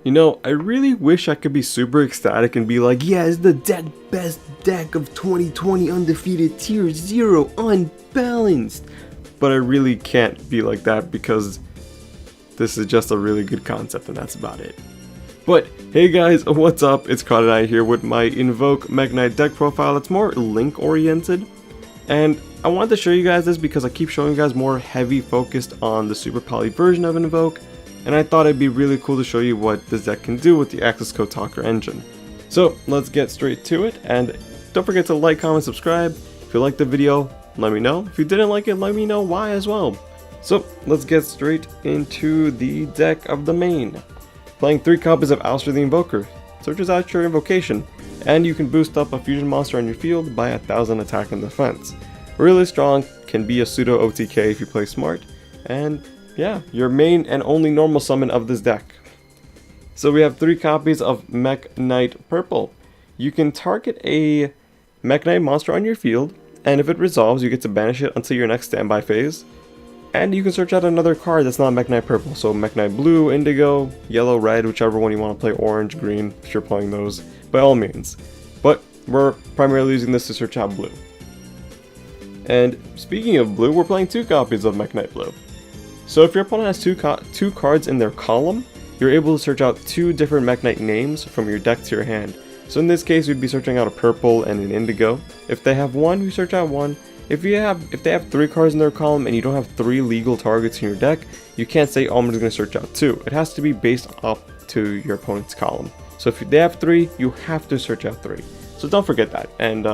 You know, I really wish I could be super ecstatic and be like, yeah, it's the best deck of 2020, undefeated, tier 0, unbalanced. But I really can't be like that because this is just a really good concept and that's about it. But hey guys, what's up? It's MEKK-KNIGHT here with my Invoke MEKK-KNIGHT deck profile. It's more link oriented. And I wanted to show you guys this because I keep showing you guys more heavy focused on the Super Poly version of Invoke. And I thought it'd be really cool to show you what this deck can do with the Access Code Talker engine. So let's get straight to it, and don't forget to like, comment, subscribe. If you liked the video, let me know. If you didn't like it, let me know why as well. So let's get straight into the deck of the main. Playing 3 copies of Alistair the Invoker, searches out your invocation, and you can boost up a fusion monster on your field by 1000 attack and defense. Really strong, can be a pseudo OTK if you play smart, and yeah, your main and only normal summon of this deck. So we have 3 copies of MEKK-KNIGHT Purple. You can target a MEKK-KNIGHT monster on your field, and if it resolves, you get to banish it until your next standby phase. And you can search out another card that's not MEKK-KNIGHT Purple, so MEKK-KNIGHT Blue, Indigo, Yellow, Red, whichever one you want to play, Orange, Green, if you're playing those, by all means. But we're primarily using this to search out Blue. And speaking of Blue, we're playing 2 copies of MEKK-KNIGHT Blue. So if your opponent has two cards in their column, you're able to search out 2 different MEKK-KNIGHT names from your deck to your hand. So in this case, we'd be searching out a purple and an indigo. If they have 1, you search out 1. If they have 3 cards in their column and you don't have 3 legal targets in your deck, you can't say, oh, I'm just going to search out 2. It has to be based up to your opponent's column. So if they have 3, you have to search out 3. So don't forget that, and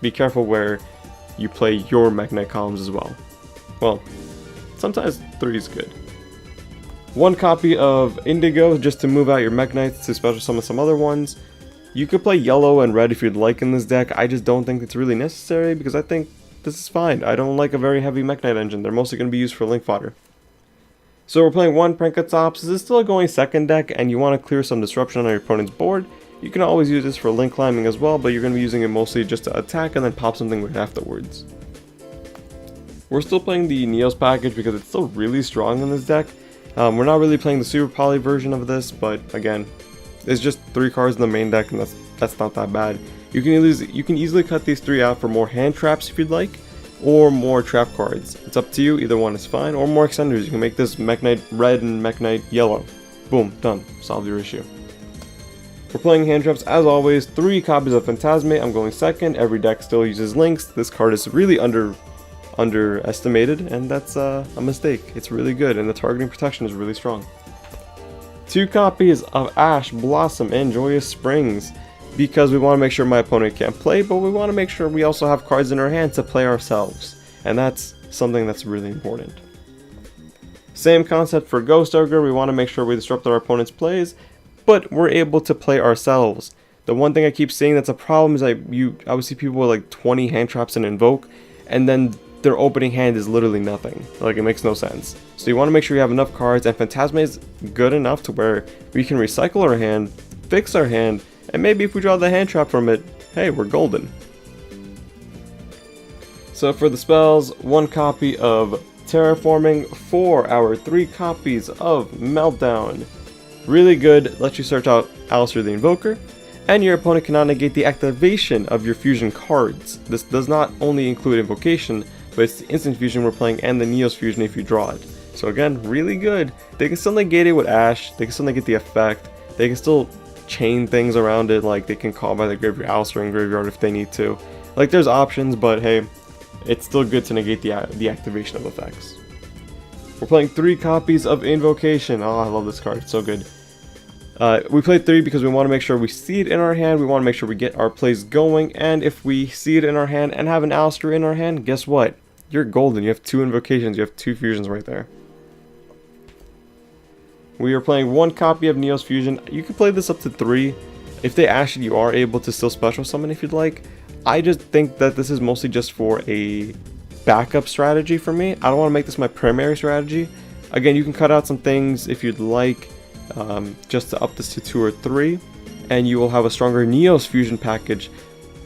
be careful where you play your MEKK-KNIGHT columns as well. Well, sometimes 3 is good. 1 copy of Indigo just to move out your MEKK-KNIGHTs to special summon some other ones. You could play yellow and red if you'd like in this deck. I just don't think it's really necessary because I think this is fine. I don't like a very heavy MEKK-KNIGHT engine. They're mostly going to be used for link fodder. So we're playing 1 Prankatops. This is still a going second deck and you want to clear some disruption on your opponent's board. You can always use this for link climbing as well, but you're going to be using it mostly just to attack and then pop something right afterwards. We're still playing the Neos package because it's still really strong in this deck. We're not really playing the Super Poly version of this, but again, it's just 3 cards in the main deck and that's not that bad. You can easily cut these 3 out for more hand traps if you'd like, or more trap cards. It's up to you, either one is fine, or more extenders. You can make this MEKK-KNIGHT red and MEKK-KNIGHT yellow. Boom, done. Solved your issue. We're playing hand traps as always, 3 copies of Phantasmate. I'm going second. Every deck still uses links. This card is really underestimated, and that's a mistake. It's really good, and the targeting protection is really strong. 2 copies of Ash, Blossom, and Joyous Springs, because we want to make sure my opponent can't play, but we want to make sure we also have cards in our hand to play ourselves, and that's something that's really important. Same concept for Ghost Ogre. We want to make sure we disrupt our opponent's plays, but we're able to play ourselves. The one thing I keep seeing that's a problem is I would see people with like 20 hand traps in Invoke, and then their opening hand is literally nothing. Like, it makes no sense. So you want to make sure you have enough cards, and Phantasmate is good enough to where we can recycle our hand, fix our hand, and maybe if we draw the hand trap from it, hey, we're golden. So for the spells, 1 copy of Terraforming, for our 3 copies of Meltdown. Really good, lets you search out Alistair the Invoker, and your opponent cannot negate the activation of your fusion cards. This does not only include invocation, but it's the instant fusion we're playing and the Neos fusion if you draw it. So again, really good. They can still negate it with Ash, they can still negate the effect, they can still chain things around it, like they can call by the graveyard Alistair in graveyard if they need to. Like, there's options, but hey, it's still good to negate the activation of effects. We're playing 3 copies of Invocation. Oh, I love this card, it's so good. We played 3 because we want to make sure we see it in our hand, we want to make sure we get our plays going, and if we see it in our hand and have an Alistair in our hand, guess what? You're golden. You have 2 invocations, you have 2 fusions right there. We are playing 1 copy of Neos Fusion. You can play this up to 3. If they ash it, you are able to still special summon if you'd like. I just think that this is mostly just for a backup strategy for me. I don't want to make this my primary strategy. Again, you can cut out some things if you'd like, just to up this to 2 or 3, and you will have a stronger Neos Fusion package.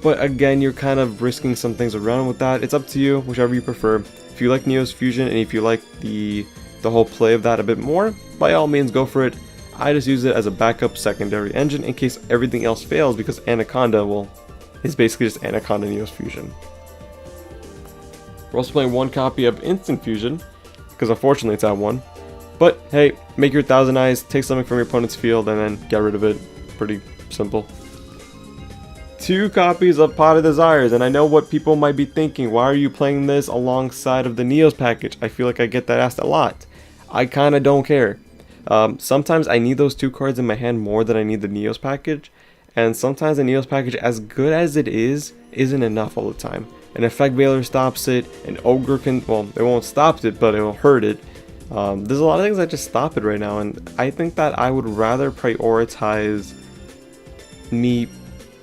But again, you're kind of risking some things around with that. It's up to you, whichever you prefer. If you like Neos Fusion and if you like the whole play of that a bit more, by all means go for it. I just use it as a backup secondary engine in case everything else fails, because Anaconda, well, is basically just Anaconda Neos Fusion. We're also playing one copy of Instant Fusion, because unfortunately it's at 1. But hey, make your 1000 eyes, take something from your opponent's field, and then get rid of it. Pretty simple. 2 copies of Pot of Desires, and I know what people might be thinking. Why are you playing this alongside of the Neos package? I feel like I get that asked a lot. I kinda don't care. Sometimes I need those 2 cards in my hand more than I need the Neos package, and sometimes the Neos package, as good as it is, isn't enough all the time. An Effect Veiler stops it, an Ogre can, well, it won't stop it, but it will hurt it. There's a lot of things that just stop it right now, and I think that I would rather prioritize me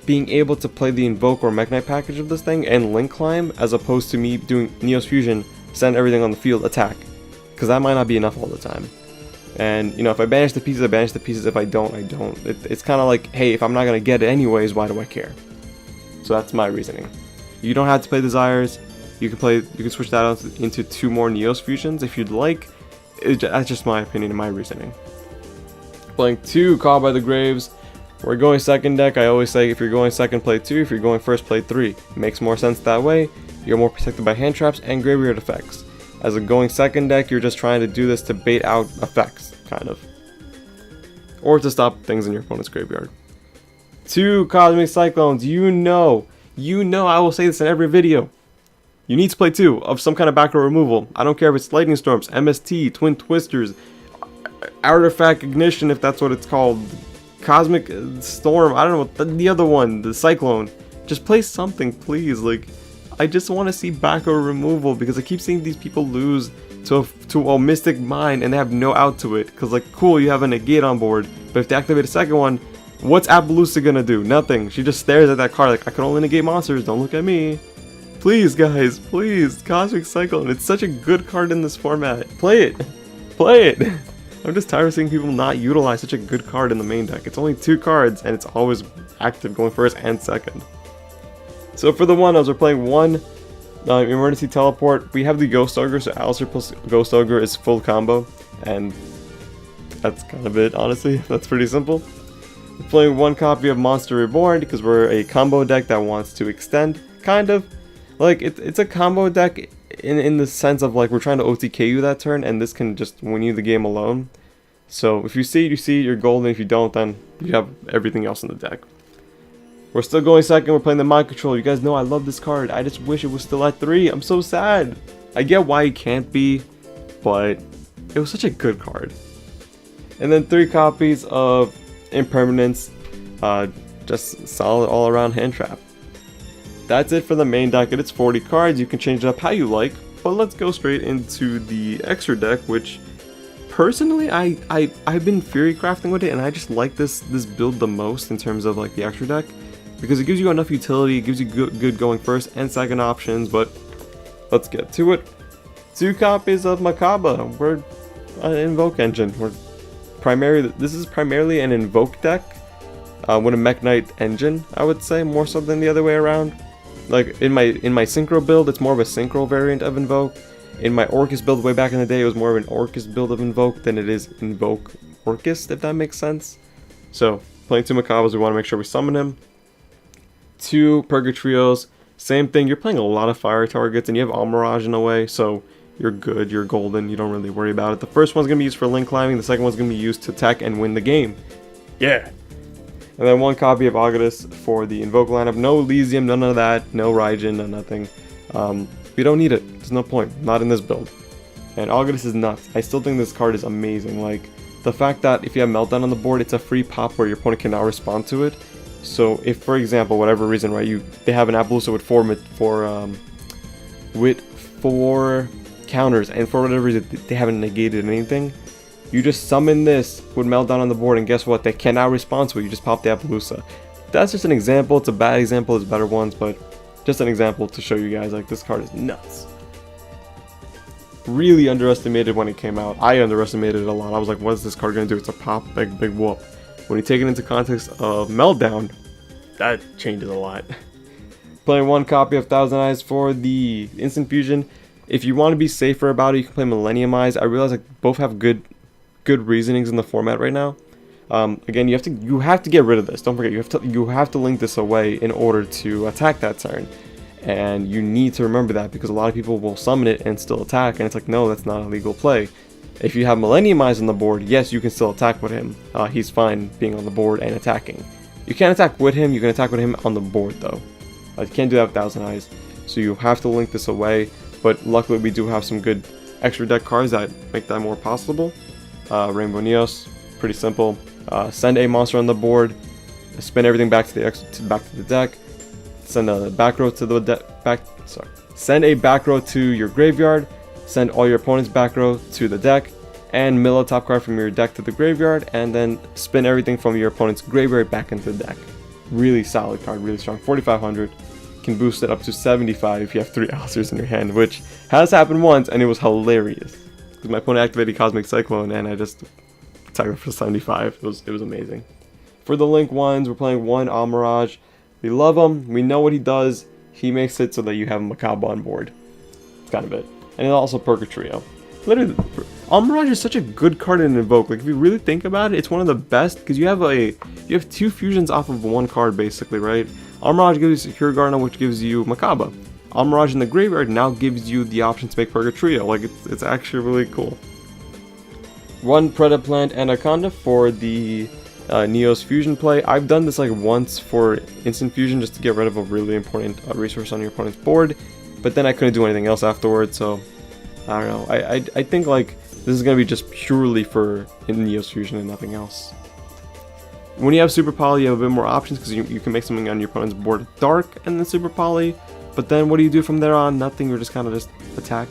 being able to play the Invoke or MEKK-KNIGHT package of this thing and Link Climb, as opposed to me doing Neos Fusion, send everything on the field, attack, because that might not be enough all the time. And you know, if I banish the pieces, I banish the pieces. If I don't, I don't. It's kind of like, hey, if I'm not gonna get it anyways, why do I care? So that's my reasoning. You don't have to play Desires. You can switch that out into 2 more Neos Fusions if you'd like. That's just my opinion and my reasoning. Playing 2 Call by the Graves. We're going second deck. I always say if you're going second, play 2. If you're going first, play 3. It makes more sense that way. You're more protected by hand traps and graveyard effects. As a going second deck, you're just trying to do this to bait out effects, kind of. Or to stop things in your opponent's graveyard. 2 Cosmic Cyclones. You know, I will say this in every video. You need to play 2 of some kind of back row removal. I don't care if it's Lightning Storms, MST, Twin Twisters, Artifact Ignition, if that's what it's called, Cosmic Storm, I don't know, the other one, the Cyclone. Just play something, please. Like, I just want to see back row removal, because I keep seeing these people lose to a Mystic Mine and they have no out to it. Because, like, cool, you have a negate on board, but if they activate a second one, what's Appaloosa gonna do? Nothing. She just stares at that card like, I can only negate monsters, don't look at me. Please, guys, please, Cosmic Cyclone. It's such a good card in this format. Play it. Play it. I'm just tired of seeing people not utilize such a good card in the main deck. It's only 2 cards, and it's always active, going first and second. So for the 1-ofs, we're playing 1 Emergency Teleport. We have the Ghost Ogre, so Alistair plus Ghost Ogre is full combo, and that's kind of it, honestly. That's pretty simple. We're playing 1 copy of Monster Reborn, because we're a combo deck that wants to extend, kind of. Like, it's a combo deck in the sense of, like, we're trying to OTK you that turn, and this can just win you the game alone. So if you see it, you see it, you're golden. If you don't, then you have everything else in the deck. We're still going second. We're playing the Mind Control. You guys know I love this card. I just wish it was still at 3. I'm so sad. I get why it can't be, but it was such a good card. And then 3 copies of Impermanence. Just solid all-around hand trap. That's it for the main deck. It's 40 cards. You can change it up how you like, but let's go straight into the extra deck, which personally I've been Fury crafting with it, and I just like this build the most in terms of like the extra deck, because it gives you enough utility, it gives you good going first and second options. But let's get to it. 2 copies of Macabre. We're an Invoke engine. This is primarily an Invoke deck with a MEKK-KNIGHT engine, I would say, more so than the other way around. Like in my Synchro build, it's more of a Synchro variant of Invoke. In my Orcus build way back in the day, it was more of an Orcus build of Invoke than it is Invoke Orcus, if that makes sense. So, playing 2 Macabres, we want to make sure we summon him. 2 Purgatrios, same thing. You're playing a lot of fire targets, and you have Almirage in a way, so you're good, you're golden, you don't really worry about it. The first one's going to be used for link climbing, the second one's going to be used to attack and win the game. Yeah! And then 1 copy of Augustus for the Invoke lineup. No Elysium, none of that. No Raijin, no nothing. We don't need it. There's no point. Not in this build. And Augustus is nuts. I still think this card is amazing. Like, the fact that if you have Meltdown on the board, it's a free pop where your opponent cannot respond to it. So if, for example, whatever reason, right, they have an Appaloosa with 4 counters, and for whatever reason they haven't negated anything, you just summon this with Meltdown on the board, and guess what? They cannot respond to it. You just pop the Appaloosa. That's just an example. It's a bad example. There's better ones, but just an example to show you guys, like, this card is nuts. Really underestimated when it came out. I underestimated it a lot. I was like, what is this card going to do? It's a pop, big whoop. When you take it into context of Meltdown, that changes a lot. Playing 1 copy of Thousand Eyes for the Instant Fusion. If you want to be safer about it, you can play Millennium Eyes. I realize like both have good reasonings in the format right now. Again, you have to get rid of this. Don't forget, you have to link this away in order to attack that turn. And you need to remember that, because a lot of people will summon it and still attack, and it's like, no, that's not a legal play. If you have Millennium Eyes on the board, yes, you can still attack with him. He's fine being on the board and attacking. You can't attack with him, you can attack with him on the board though. You can't do that with Thousand Eyes. So you have to link this away, but luckily we do have some good extra deck cards that make that more possible. Rainbow Neos, pretty simple. Send a monster on the board, spin everything back to the deck. Send a back row to the Send a back row to your graveyard. Send all your opponent's back row to the deck, and mill a top card from your deck to the graveyard, and then spin everything from your opponent's graveyard back into the deck. Really solid card, really strong. 4,500. Can boost it up to 75 if you have 3 Alsters in your hand, which has happened once, and it was hilarious. Because my opponent activated Cosmic Cyclone, and I just attacked it for 75. It was amazing. For the Link ones, we're playing one Almirage. We love him. We know what he does. He makes it so that you have MEKK-KNIGHT on board. That's kind of it. And it'll also perk a trio. Literally, Almirage is such a good card in Invoke. Like, if you really think about it, it's one of the best, because you have 2 fusions off of 1 card basically, right? Almirage gives you Secure Gardener, which gives you Makaba. Almirage in the graveyard now gives you the option to make perk a trio. Like, it's actually really cool. 1 Predaplant Anaconda for the Neos fusion play. I've done this like once for instant fusion just to get rid of a really important resource on your opponent's board, but then I couldn't do anything else afterwards, so I don't know. I think like this is going to be just purely for Neos fusion and nothing else. When you have Super Poly, you have a bit more options, because you can make something on your opponent's board dark and then Super Poly, but then what do you do from there on? Nothing, you're just kind of just attack.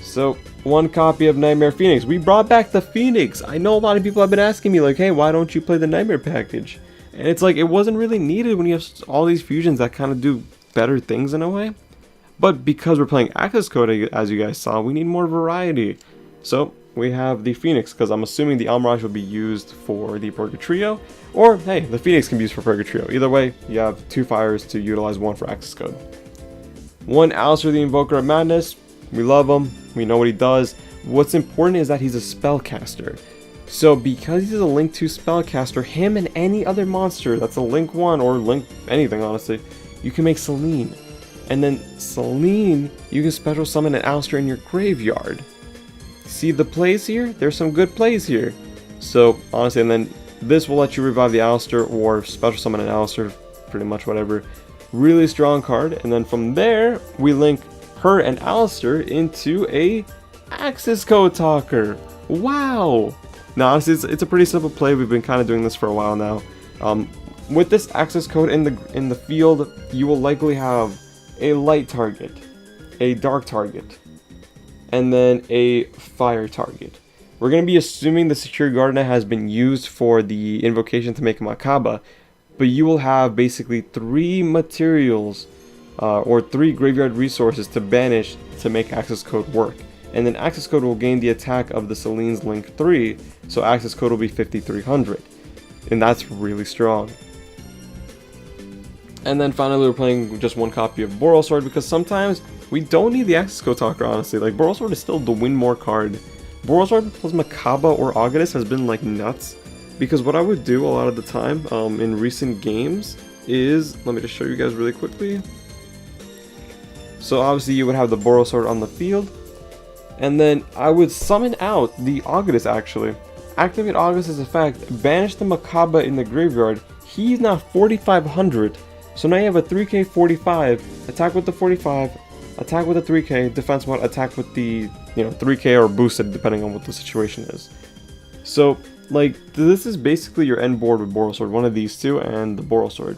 So 1 copy of Nightmare Phoenix. We brought back the Phoenix. I know a lot of people have been asking me like, hey, why don't you play the Nightmare package? And it's like, it wasn't really needed when you have all these fusions that kind of do better things in a way. But because we're playing Access Code, as you guys saw, we need more variety. So we have the Phoenix, because I'm assuming the Almirage will be used for the Purgatrio, or hey, the Phoenix can be used for Purgatrio. Either way, you have 2 fires to utilize 1 for Access Code. 1 Alistair the Invoker of Madness. We love him, we know what he does. What's important is that he's a spellcaster. So because he's a Link 2 spellcaster, him and any other monster that's a Link 1 or Link anything honestly, you can make Selene. And then Selene, you can special summon an Alistair in your graveyard. See the plays here? There's some good plays here. So honestly, and then this will let you revive the Alistair or special summon an Alistair, pretty much whatever. Really strong card. And then from there, we link her and Alistair into a Access Code Talker. Wow! Now honestly, it's a pretty simple play. We've been kind of doing this for a while now. With this Access Code in the field, you will likely have a light target, a dark target, and then a fire target. We're going to be assuming the Secure Gardener has been used for the invocation to make Makaba, but you will have basically 3 materials or 3 graveyard resources to banish to make Access Code work. And then Access Code will gain the attack of the Selene's Link 3, so Access Code will be 5,300. And that's really strong. And then finally we're playing just 1 copy of Borrelsword, because sometimes we don't need the Access Code Talker, honestly. Like, Borrelsword is still the win more card. Borrelsword plus Makaba or Augustus has been like nuts, because what I would do a lot of the time in recent games is, let me just show you guys really quickly. So obviously you would have the Borrelsword on the field, and then I would summon out the Augustus actually. Activate Augustus' effect, banish the Makaba in the graveyard. He's now 4,500. So now you have a 3k 45, attack with the 45, attack with the 3k, defense mode, attack with the 3k or boosted depending on what the situation is. So like this is basically your end board with Borrelsword, one of these 2 and the Borrelsword.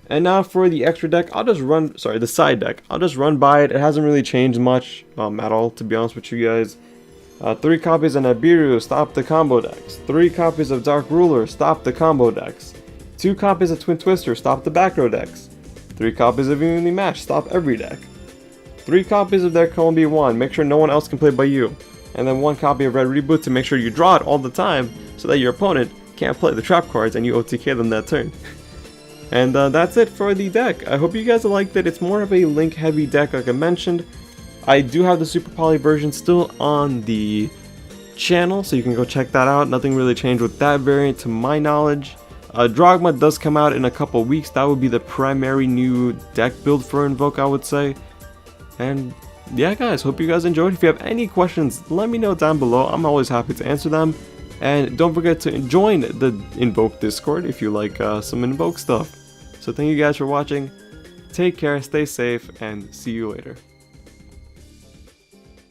And now for the extra deck, the side deck, I'll just run by it. It hasn't really changed much at all, to be honest with you guys. 3 copies of Nibiru, stop the combo decks. 3 copies of Dark Ruler, stop the combo decks. 2 copies of Twin Twister, stop the back row decks. 3 copies of Evenly Matched, stop every deck. 3 copies of their Column B1, make sure no one else can play but you. And then 1 copy of Red Reboot to make sure you draw it all the time, so that your opponent can't play the trap cards and you OTK them that turn. And that's it for the deck. I hope you guys liked it. It's more of a Link heavy deck like I mentioned. I do have the Super Poly version still on the channel, so you can go check that out. Nothing really changed with that variant to my knowledge. Drogma does come out in a couple weeks. That would be the primary new deck build for Invoke, I would say. And yeah guys, hope you guys enjoyed. If you have any questions, let me know down below. I'm always happy to answer them. And don't forget to join the Invoke Discord if you like some Invoke stuff. So thank you guys for watching. Take care, stay safe, and see you later.